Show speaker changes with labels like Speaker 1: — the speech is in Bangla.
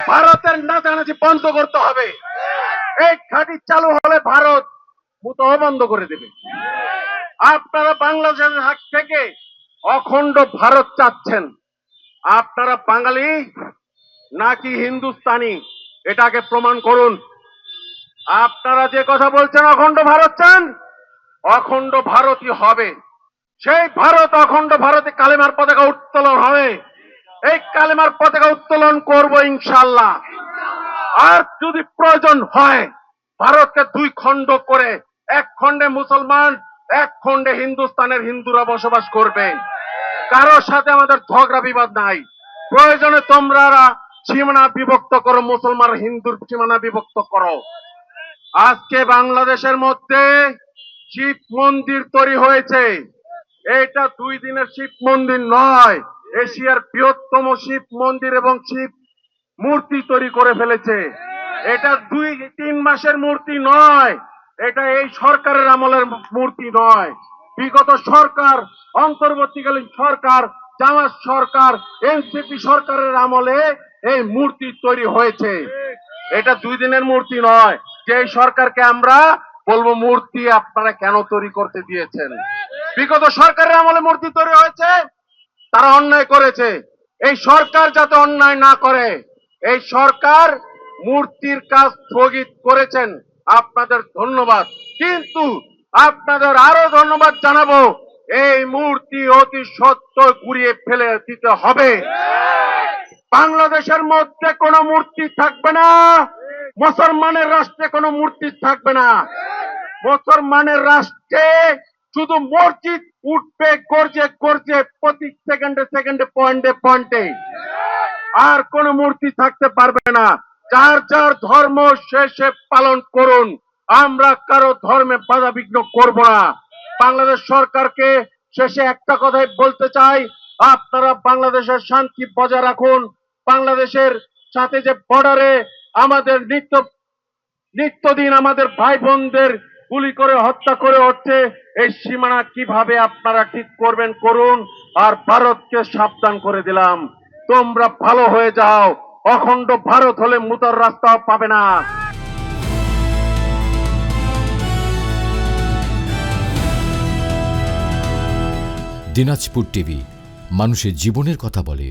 Speaker 1: ভারতের নাচানাচি বন্ধ করতে হবে। এই ঘাঁটি চালু হলে ভারত মুতহ বন্ধ করে দেবে। আপনারা বাংলাদেশের হাত থেকে অখণ্ড ভারত চাচ্ছেন। আপনারা বাঙালি নাকি হিন্দুস্তানি এটাকে প্রমাণ করুন। আপনারা যে কথা বলছেন অখণ্ড ভারত চান, অখণ্ড ভারতই হবে। সেই ভারত অখণ্ড ভারতে কালেমার পতাকা উত্তোলন হবে। এই কালেমার পতাকা উত্তোলন করব ইনশাআল্লাহ। আর যদি প্রয়োজন হয় ভারতকে দুই খণ্ড করে এক খণ্ডে মুসলমান, এক খণ্ডে হিন্দুস্তানের হিন্দুরা বসবাস করবে। কারোর সাথে আমাদের ঝগড়া বিবাদ নাই। প্রয়োজনে তোমরা সীমানা বিভক্ত করো, মুসলমান হিন্দুর সীমানা বিভক্ত করো। আজকে বাংলাদেশের মধ্যে শিব মন্দির তৈরি হয়েছে। এটা 2 দিনের শিব মন্দির নয়, এশিয়ার বৃহত্তম শিব মন্দির এবং শিব মূর্তি তৈরি করে ফেলেছে। এটা 2-3 মাসের মূর্তি নয়, এটা এই সরকারের আমলের মূর্তি নয়। বিগত সরকার, অন্তর্বর্তীকালীন সরকার, জামাত সরকার, এনসিপি সরকারের আমলে এই মূর্তি তৈরি হয়েছে। এটা 2 দিনের মূর্তি নয় যে এই সরকারকে আমরা বলবো মূর্তি আপনারা কেন তৈরি করতে দিয়েছেন। বিগত সরকারের আমলে মূর্তি তৈরি হয়েছে, তারা অন্যায় করেছে। এই সরকার যাতে অন্যায় না করে, এই সরকার মূর্তির কাজ স্থগিত করেছেন, আপনাদের ধন্যবাদ। কিন্তু আপনাদের আরো ধন্যবাদ জানাবো, এই মূর্তি অতি সত্বর গুড়িয়ে ফেলে দিতে হবে। বাংলাদেশের মধ্যে কোনো মূর্তি থাকবে না, মুসলমানের রাষ্ট্রে কোনো মূর্তি থাকবে না। মুসলমানের রাষ্ট্রে শুধু মসজিদ উঠবে গর্জে গর্জে প্রতি সেকেন্ডে সেকেন্ডে, পয়েন্টে পয়েন্টে। আর কোন মূর্তি থাকতে পারবে না। যার যার ধর্ম শেষে পালন করুন, আমরা কারো ধর্মে বাধা বিঘ্ন করব না। বাংলাদেশ সরকারকে শেষে একটা কথাই বলতে চাই, আপনারা বাংলাদেশের শান্তি বজায় রাখুন। বাংলাদেশের সাথে যে বর্ডারে আমাদের নিত্যদিন আমাদের ভাই বোনদের গুলি করে হত্যা করে হচ্ছে, এই সীমানা কিভাবে আপনারা ঠিক করবেন করুন। আর ভারতকে সাবধান করে দিলাম, তোমরা ভালো হয়ে যাও। অখণ্ড ভারত হলে মুতার রাস্তাও পাবে না।
Speaker 2: দিনাজপুর টিভি, মানুষের জীবনের কথা বলে।